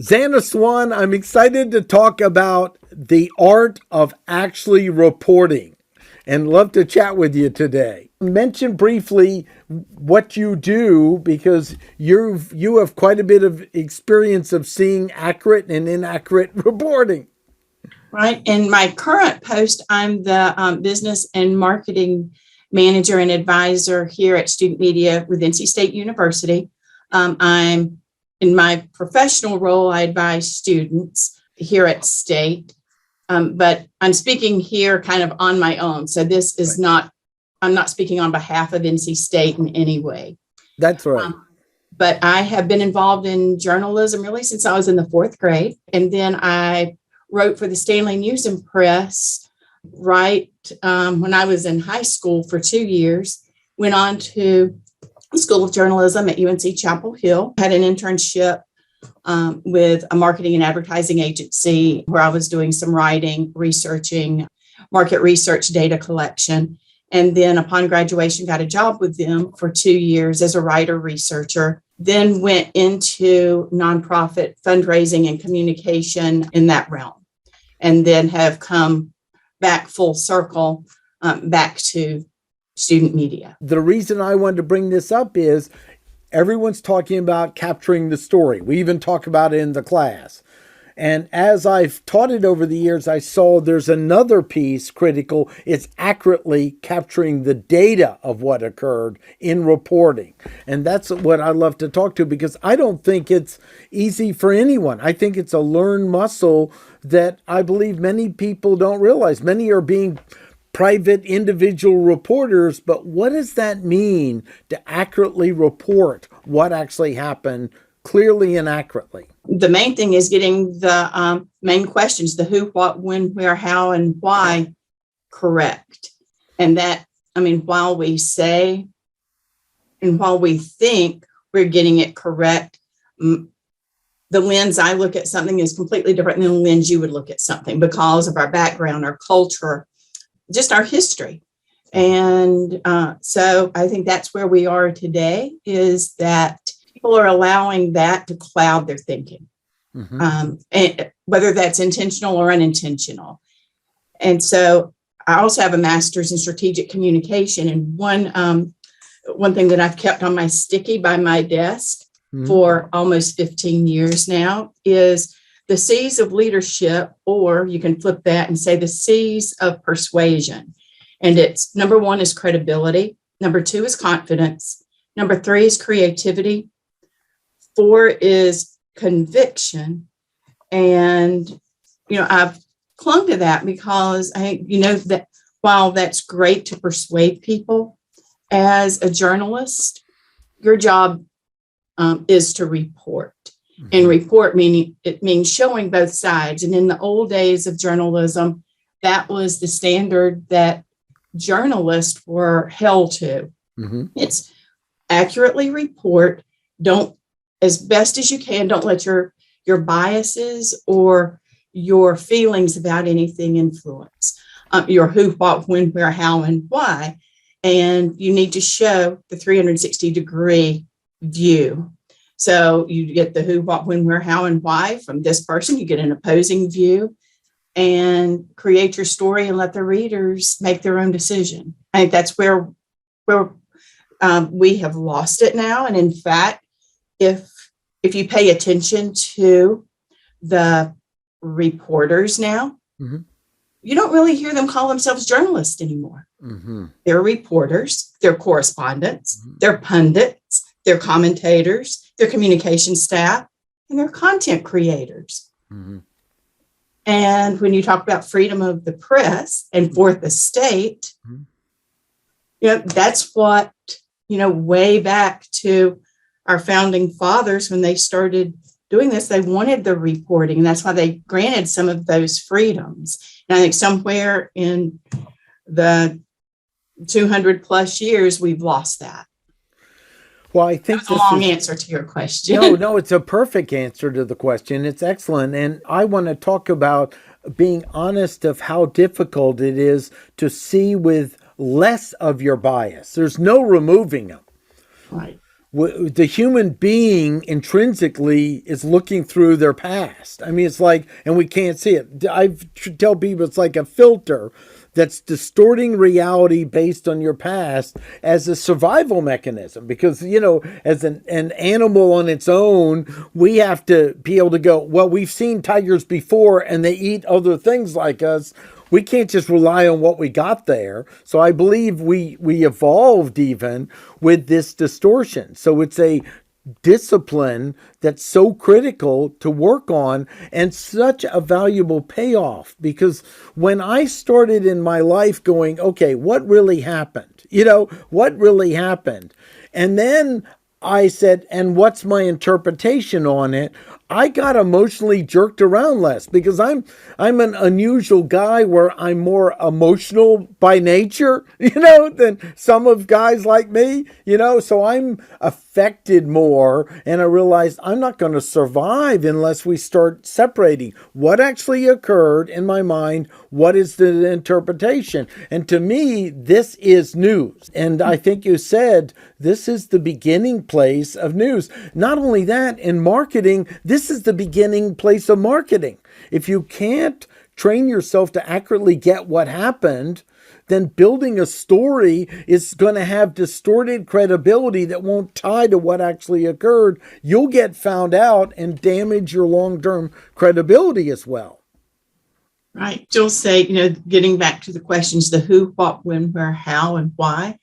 Zanna Swann, I'm excited to talk about the art of actually reporting and love to chat with you today. Mention briefly what you do because you have quite a bit of experience of seeing accurate and inaccurate reporting. Right. In my current post, I'm the business and marketing manager and advisor here at Student Media with NC State University. I'm in my professional role, I advise students here at State, but I'm speaking here kind of on my own. So this is not, I'm not speaking on behalf of NC State in any way. That's right. But I have been involved in journalism really since I was in the fourth grade. And then I wrote for the Stanley News and Press when I was in high school for 2 years, went on to School of Journalism at UNC Chapel Hill, had an internship with a marketing and advertising agency where I was doing some writing, researching, market research, data collection. And then upon graduation, got a job with them for 2 years as a writer researcher, then went into nonprofit fundraising and communication in that realm, and then have come back full circle back to student media. The reason I wanted to bring this up is everyone's talking about capturing the story. We even talk about it in the class. And as I've taught it over the years, I saw there's another piece critical. It's accurately capturing the data of what occurred in reporting. And that's what I love to talk to because I don't think it's easy for anyone. I think it's a learned muscle that I believe many people don't realize. Many are being private individual reporters, but what does that mean to accurately report what actually happened clearly and accurately? The main thing is getting the main questions, the who, what, when, where, how, and why correct. And that, while we say and while we think we're getting it correct, the lens I look at something is completely different than the lens you would look at something because of our background, our culture, just our history. And so I think that's where we are today, is that people are allowing that to cloud their thinking, and whether that's intentional or unintentional. And so I also have a master's in strategic communication. And one thing that I've kept on my sticky by my desk for almost 15 years now is the C's of leadership, or you can flip that and say the C's of persuasion. And it's number 1 is credibility. Number 2 is confidence. Number 3 is creativity. 4 is conviction. And, I've clung to that because that while that's great to persuade people, as a journalist, your job is to report. And report means showing both sides. And in the old days of journalism, that was the standard that journalists were held to. It's accurately report. Don't, as best as you can, don't let your biases or your feelings about anything influence your who, what, when, where, how, and why. And you need to show the 360-degree view. So you get the who, what, when, where, how, and why from this person. You get an opposing view and create your story and let the readers make their own decision. I think that's where we have lost it now. And in fact, if you pay attention to the reporters now, you don't really hear them call themselves journalists anymore. They're reporters, they're correspondents, they're pundits, they're commentators, they're communication staff, and they're content creators. And when you talk about freedom of the press and fourth estate, that's what, way back to our founding fathers, when they started doing this, they wanted the reporting. And that's why they granted some of those freedoms. And I think somewhere in the 200 plus years, we've lost that. Well, I think that's a long answer to your question. No, it's a perfect answer to the question. It's excellent. And I want to talk about being honest of how difficult it is to see with less of your bias. There's no removing them. Right. the human being intrinsically is looking through their past. I mean, it's like, and we can't see it. I tell people it's like a filter that's distorting reality based on your past as a survival mechanism. Because, as an animal on its own, we have to be able to go, well, we've seen tigers before and they eat other things like us. We can't just rely on what we got there. So I believe we evolved even with this distortion. So it's a discipline that's so critical to work on and such a valuable payoff, because when I started in my life going, okay, what really happened? What really happened? And then I said, and what's my interpretation on it? I got emotionally jerked around less, because I'm an unusual guy where I'm more emotional by nature, than some of guys like me, so I'm affected more. And I realized I'm not going to survive unless we start separating what actually occurred in my mind. What is the interpretation? And to me, this is news. And I think you said this is the beginning place of news. Not only that, in marketing, this is the beginning place of marketing. If you can't train yourself to accurately get what happened, then building a story is going to have distorted credibility that won't tie to what actually occurred. You'll get found out and damage your long-term credibility as well. Right. Jill say, getting back to the questions, the who, what, when, where, how, and why.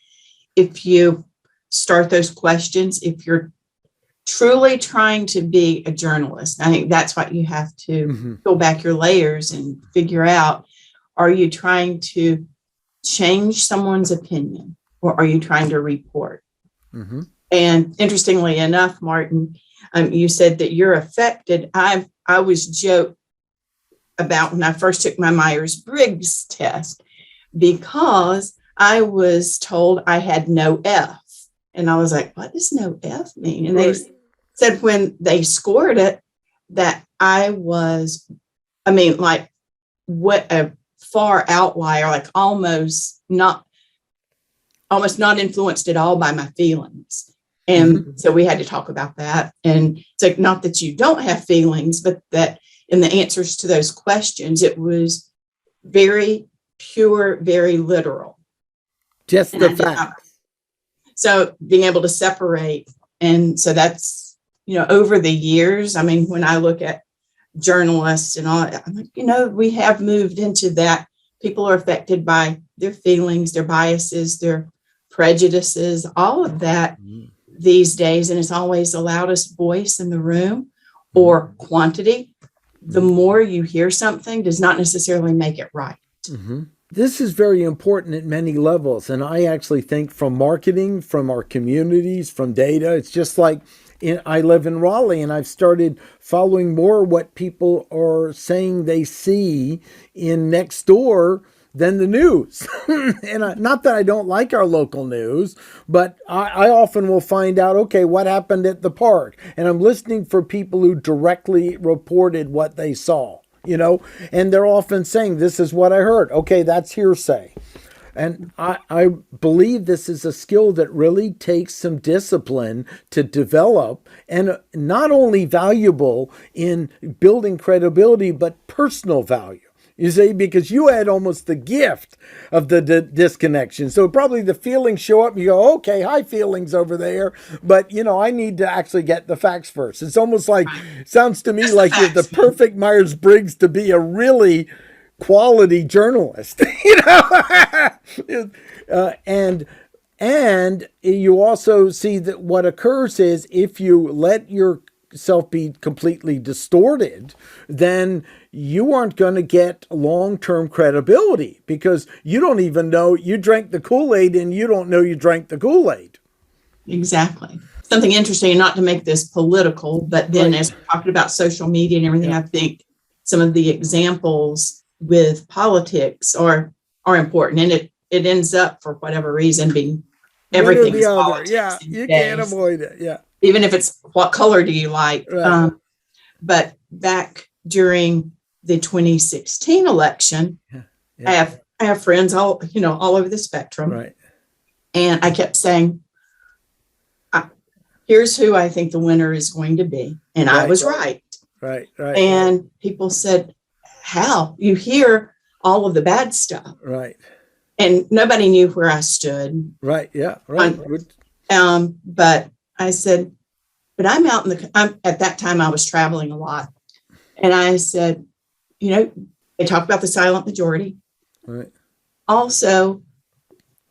If you start those questions, if you're truly trying to be a journalist, I think that's what you have to peel back your layers and figure out. Are you trying to change someone's opinion, or are you trying to report? And interestingly enough, Martin, you said that you're affected. I was joked about when I first took my Myers-Briggs test, because I was told I had no F. And I was like, what does no F mean? And they said when they scored it, that I was, like, what a far outlier, like almost not influenced at all by my feelings. And so we had to talk about that. And it's like, not that you don't have feelings, but that in the answers to those questions, it was very pure, very literal. Just the facts. So being able to separate. And so that's, over the years, when I look at journalists and all, I'm like, we have moved into that. People are affected by their feelings, their biases, their prejudices, all of that these days. And it's always allowed us voice in the room or quantity. The more you hear something does not necessarily make it right. This is very important at many levels. And I actually think from marketing, from our communities, from data, it's just like I live in Raleigh, and I've started following more what people are saying they see in next door than the news. And not that I don't like our local news, but I often will find out, okay, what happened at the park? And I'm listening for people who directly reported what they saw, and they're often saying, this is what I heard. Okay, that's hearsay. And I believe this is a skill that really takes some discipline to develop, and not only valuable in building credibility, but personal value. You see, because you had almost the gift of the disconnection. So probably the feelings show up and you go, okay, high feelings over there. But, I need to actually get the facts first. It's almost like, sounds to me like you're the perfect Myers-Briggs to be a really quality journalist, and you also see that what occurs is if you let yourself be completely distorted, then you aren't going to get long-term credibility, because you don't even know you drank the Kool-Aid and you don't know you drank the Kool-Aid. Exactly. Something interesting, not to make this political, but then as we're talking about social media and everything, I think some of the examples with politics are important, and it ends up, for whatever reason, being everything is politics. Yeah, you can't avoid it. Yeah, even if it's what color do you like. Right. But back during the 2016 election, I have friends all over the spectrum, right? And I kept saying, here's who I think the winner is going to be. And I was right. Right. And people said, how? You hear all of the bad stuff. Right. And nobody knew where I stood. Right. Yeah. Right. But I said, but I'm out at that time I was traveling a lot. And I said, they talk about the silent majority. Right. Also,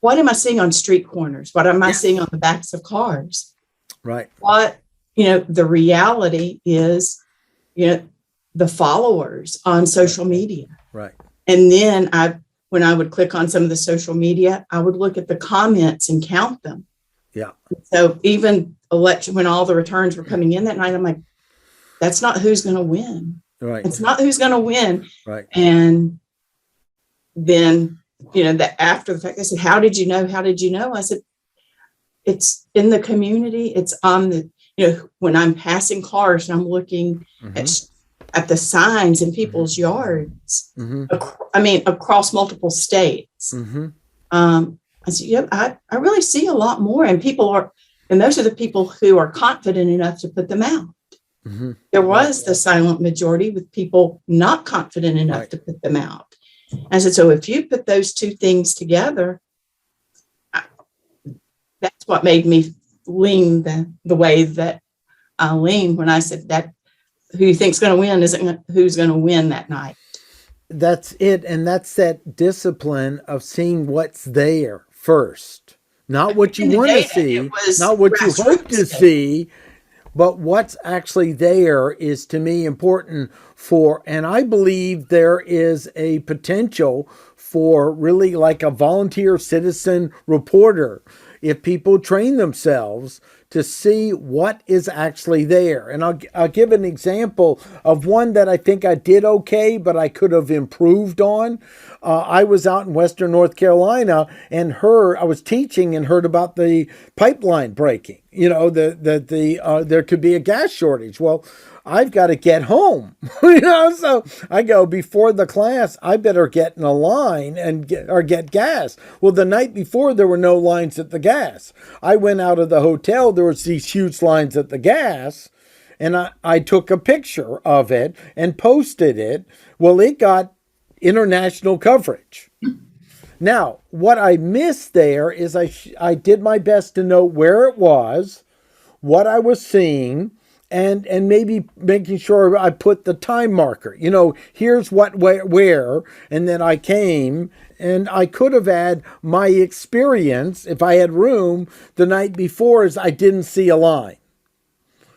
what am I seeing on street corners? What am I seeing on the backs of cars? Right. What, the reality is, the followers on social media. Right. And then when I would click on some of the social media, I would look at the comments and count them. Yeah. So even election, when all the returns were coming in that night, I'm like, that's not who's going to win. Right. It's not who's going to win. Right. And then, that after the fact, they said, how did you know? How did you know? I said, it's in the community. It's on the, when I'm passing cars and I'm looking at the signs in people's yards, across multiple states. I said, I really see a lot more, and and those are the people who are confident enough to put them out. There was the silent majority with people not confident enough to put them out. I said, so if you put those two things together, that's what made me lean the way that I lean when I said that who you think's going to win isn't who's going to win that night. That's it. And that's that discipline of seeing what's there first, not what you want to see, not what you hope to see, but what's actually there is, to me, important and I believe there is a potential for really like a volunteer citizen reporter if people train themselves to see what is actually there. And I'll give an example of one that I think I did okay, but I could have improved on. I was out in Western North Carolina and I was teaching and heard about the pipeline breaking, there could be a gas shortage. Well, I've got to get home, so I go before the class, I better get in a line and get gas. Well, the night before there were no lines at the gas. I went out of the hotel, there was these huge lines at the gas, and I took a picture of it and posted it. Well, it got international coverage. Now, what I missed there is I did my best to know where it was, what I was seeing, and maybe making sure I put the time marker. Here's what, where, and then I came, and I could have had my experience, if I had room, the night before, is I didn't see a line.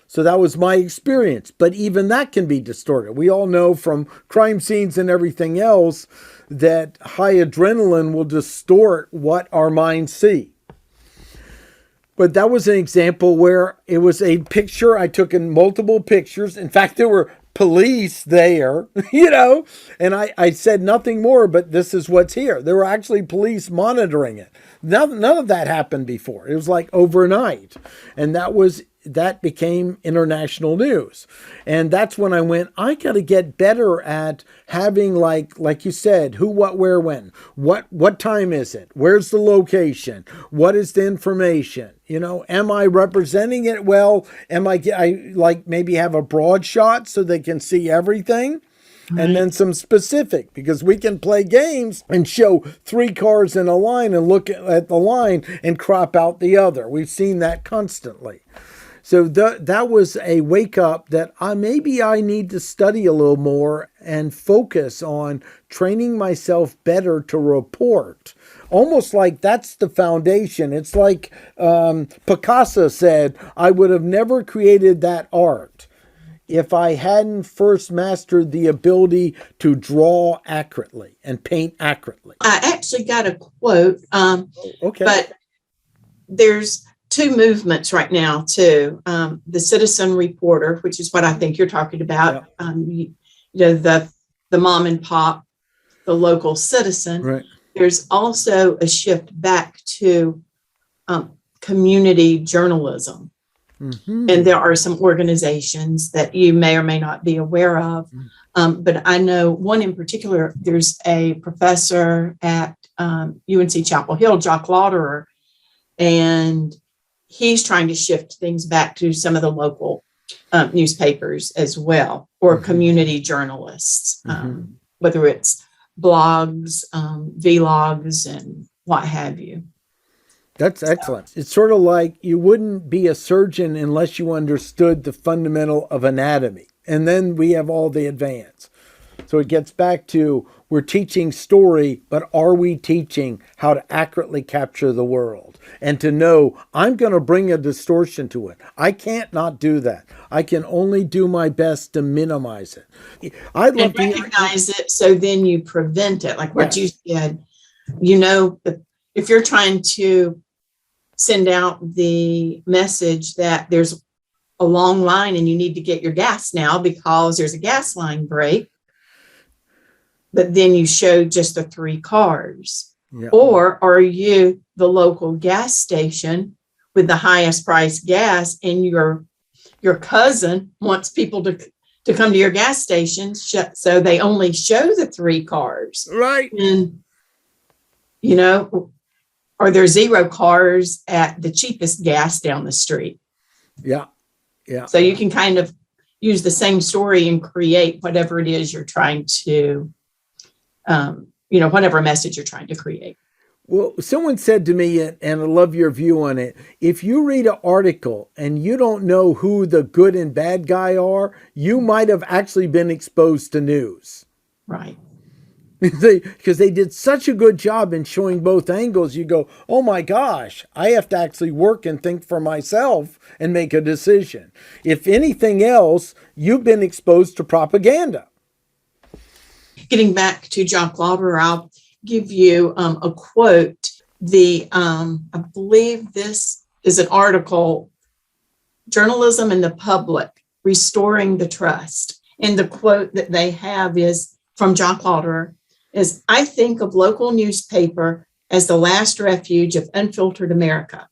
So that was my experience. But even that can be distorted. We all know from crime scenes and everything else that high adrenaline will distort what our minds see. But that was an example where it was a picture I took in multiple pictures. In fact, there were police there, and I said nothing more, but this is what's here. There were actually police monitoring it. None of that happened before. It was like overnight. And that became international news. And that's when I went, I got to get better at having, like you said, who, what, where, when. What time is it? Where's the location? What is the information? Am I representing it well? Am I maybe have a broad shot so they can see everything? And then some specific, because we can play games and show 3 cars in a line and look at the line and crop out the other. We've seen that constantly. So that was a wake up that maybe I need to study a little more and focus on training myself better to report. Almost like that's the foundation. It's like Picasso said, I would have never created that art if I hadn't first mastered the ability to draw accurately and paint accurately. I actually got a quote, okay. But there's 2 movements right now too. The citizen reporter, which is what I think you're talking about. The mom and pop, the local citizen. Right. There's also a shift back to community journalism. And there are some organizations that you may or may not be aware of. But I know one in particular, there's a professor at UNC Chapel Hill, Jock Lauderer, and he's trying to shift things back to some of the local newspapers as well, or community journalists, whether it's blogs, vlogs, and what have you. That's excellent. It's sort of like you wouldn't be a surgeon unless you understood the fundamental of anatomy. And then we have all the advance. So it gets back to, we're teaching story, but are we teaching how to accurately capture the world? And to know, I'm going to bring a distortion to it. I can't not do that. I can only do my best to minimize it. I'd love to recognize it, so then you prevent it. Like what you said, you know, if you're trying to send out the message that there's a long line and you need to get your gas now because there's a gas line break, but then you show just the 3 cars. Yeah. Or are you the local gas station with the highest price gas, and your cousin wants people to come to your gas station, so they only show the 3 cars. Right. And, you know, or there's 0 cars at the cheapest gas down the street. Yeah. Yeah. So you can kind of use the same story and create whatever it is you're trying to, whatever message you're trying to create. Well, someone said to me, and I love your view on it, if you read an article and you don't know who the good and bad guy are, you might have actually been exposed to news. Right. Because they did such a good job in showing both angles. You go, oh my gosh, I have to actually work and think for myself and make a decision. If anything else, you've been exposed to propaganda. Getting back to John Lauder, I'll give you a quote. I believe this is an article, Journalism and the Public, Restoring the Trust. And the quote that they have is from John Lauder, is, I think of local newspaper as the last refuge of unfiltered America,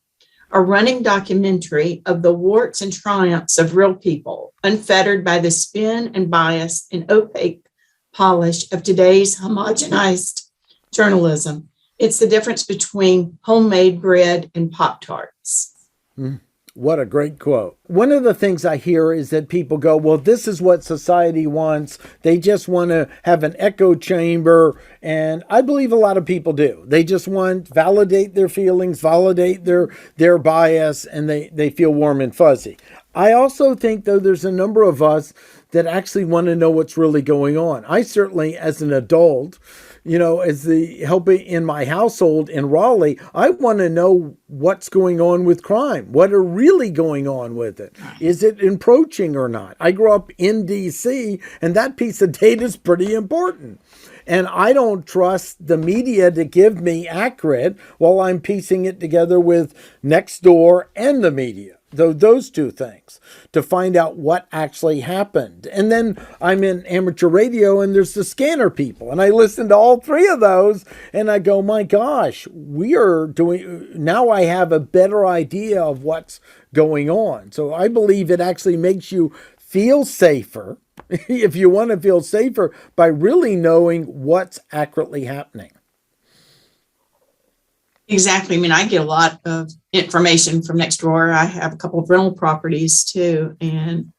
a running documentary of the warts and triumphs of real people, unfettered by the spin and bias and opaque polish of today's homogenized journalism. It's the difference between homemade bread and Pop-Tarts. What a great quote. One of the things I hear is that people go, well, this is what society wants. They just want to have an echo chamber. And I believe a lot of people do. They just want to validate their feelings, validate their bias, and they feel warm and fuzzy. I also think, though, there's a number of us that actually want to know what's really going on. I certainly, as an adult, as the helping in my household in Raleigh, I want to know what's going on with crime. What are really going on with it? Is it encroaching or not? I grew up in D.C., and that piece of data is pretty important. And I don't trust the media to give me accurate while I'm piecing it together with Nextdoor and the media. Those two things to find out what actually happened. And then I'm in amateur radio and there's the scanner people. And I listen to all 3 of those and I go, my gosh, now I have a better idea of what's going on. So I believe it actually makes you feel safer, if you want to feel safer, by really knowing what's accurately happening. Exactly. I mean, I get a lot of information from Nextdoor. I have a couple of rental properties too. And,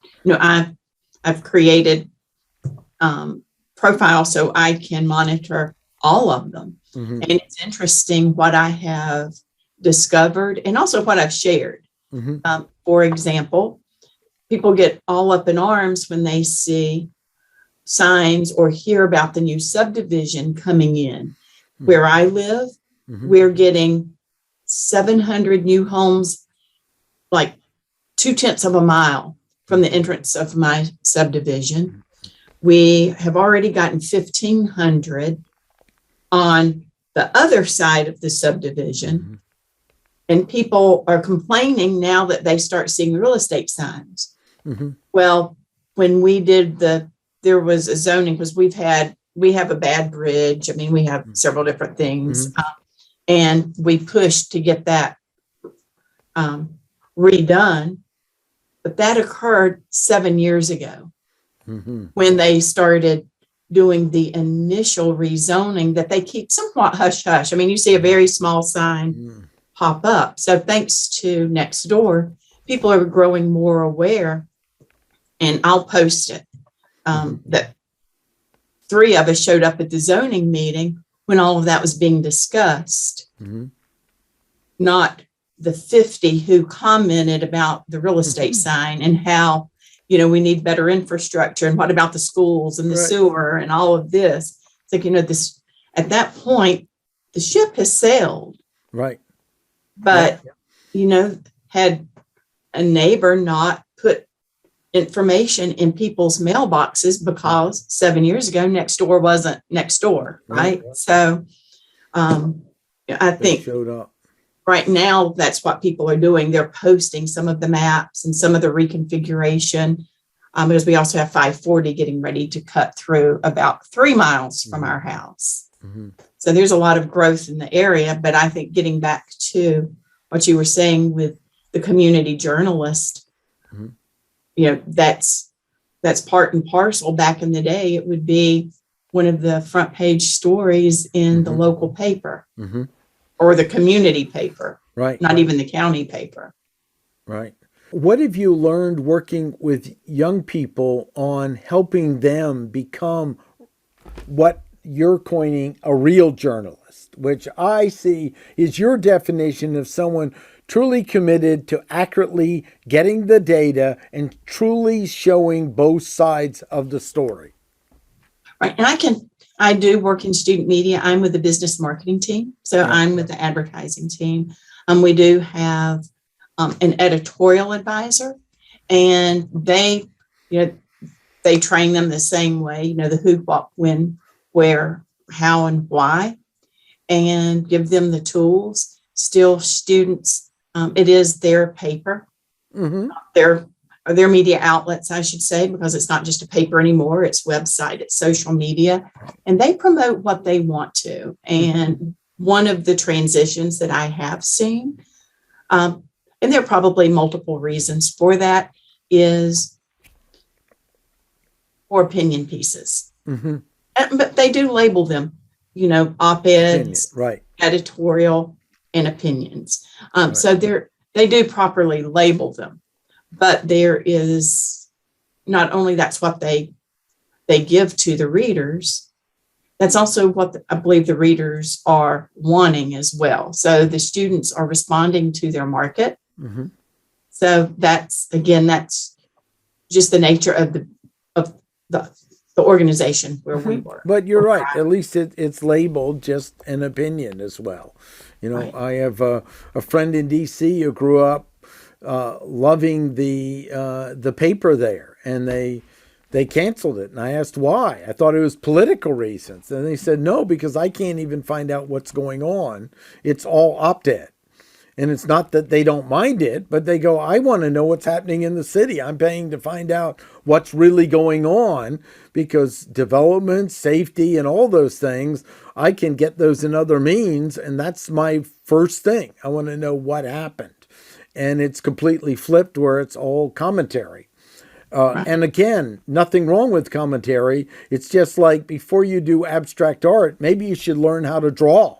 I've created profiles so I can monitor all of them. Mm-hmm. And it's interesting what I have discovered and also what I've shared. Mm-hmm. For example, people get all up in arms when they see signs or hear about the new subdivision coming in. Mm-hmm. Where I live, mm-hmm. we're getting 700 new homes, like 0.2 of a mile from the entrance of my subdivision. We have already gotten 1,500 on the other side of the subdivision. Mm-hmm. And people are complaining now that they start seeing real estate signs. Mm-hmm. Well, when we did there was a zoning, because we have a bad bridge. I mean, we have several different things. Mm-hmm. And we pushed to get that redone. But that occurred 7 years ago, mm-hmm. when they started doing the initial rezoning that they keep somewhat hush-hush. I mean, you see a very small sign, pop up. So thanks to Nextdoor, people are growing more aware, and I'll post it. That 3 of us showed up at the zoning meeting when all of that was being discussed, not the 50 who commented about the real estate sign and how, we need better infrastructure, and what about the schools and the sewer and all of this. It's like, this, at that point, the ship has sailed. Right. But, had a neighbor not put information in people's mailboxes because 7 years ago, Nextdoor wasn't Nextdoor, right? So I think showed up. Right now, that's what people are doing. They're posting some of the maps and some of the reconfiguration, because we also have 540 getting ready to cut through about 3 miles from our house. So there's a lot of growth in the area. But I think getting back to what you were saying with the community journalist, that's part and parcel. Back in the day, it would be one of the front page stories in the local paper or the community paper, not even the county paper. Right. What have you learned working with young people on helping them become what you're coining a real journalist, which I see is your definition of someone truly committed to accurately getting the data and truly showing both sides of the story? Right. And I do work in student media. I'm with the business marketing team. So I'm with the advertising team. We do have an editorial advisor, and they train them the same way, the who, what, when, where, how, and why, and give them the tools. Still, students, it is their paper, their media outlets, I should say, because it's not just a paper anymore. It's website, it's social media, and they promote what they want to. And one of the transitions that I have seen, and there are probably multiple reasons for that, is for opinion pieces. But they do label them, op-eds, editorial, and opinions. So they do properly label them. But there is not only that's what they give to the readers, that's also what I believe the readers are wanting as well. So the students are responding to their market. So that's just the nature of the organization where we work. But you're right. At least it's labeled just an opinion as well. I have a friend in D.C. who grew up loving the paper there, and they canceled it. And I asked why. I thought it was political reasons. And they said, no, because I can't even find out what's going on. It's all op-ed. And it's not that they don't mind it, but they go, I want to know what's happening in the city. I'm paying to find out what's really going on, because development, safety, and all those things, I can get those in other means. And that's my first thing. I want to know what happened. And it's completely flipped where it's all commentary. And again, nothing wrong with commentary. It's just like before you do abstract art, maybe you should learn how to draw,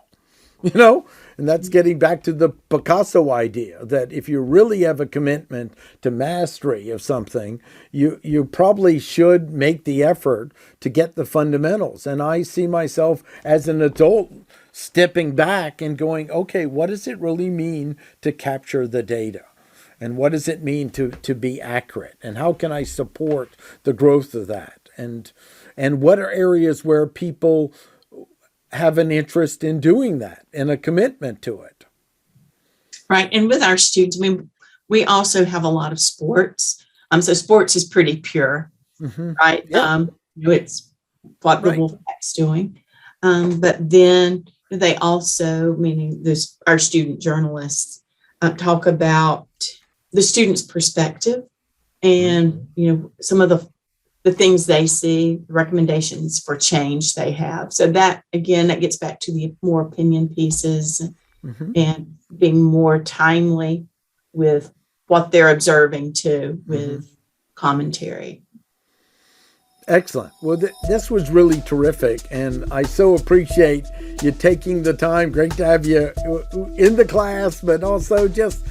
And that's getting back to the Picasso idea that if you really have a commitment to mastery of something, you probably should make the effort to get the fundamentals. And I see myself as an adult stepping back and going, okay, what does it really mean to capture the data? And what does it mean to be accurate? And how can I support the growth of that? And what are areas where people have an interest in doing that and a commitment to it? Right. And with our students, we also have a lot of sports. So sports is pretty pure, right? Yeah. It's what the Wolfpack's doing. But then they also, meaning our student journalists, talk about the student's perspective and, some of the things they see, recommendations for change they have. So that gets back to the more opinion pieces and being more timely with what they're observing too, with commentary. Excellent. Well, this was really terrific, and I so appreciate you taking the time. Great to have you in the class, but also just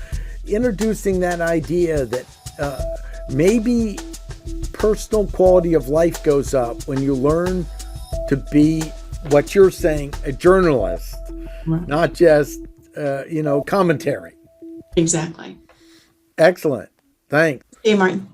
introducing that idea that maybe personal quality of life goes up when you learn to be what you're saying, a journalist, Right. not just commentary. Exactly. Excellent. Thanks. Hey, Martin.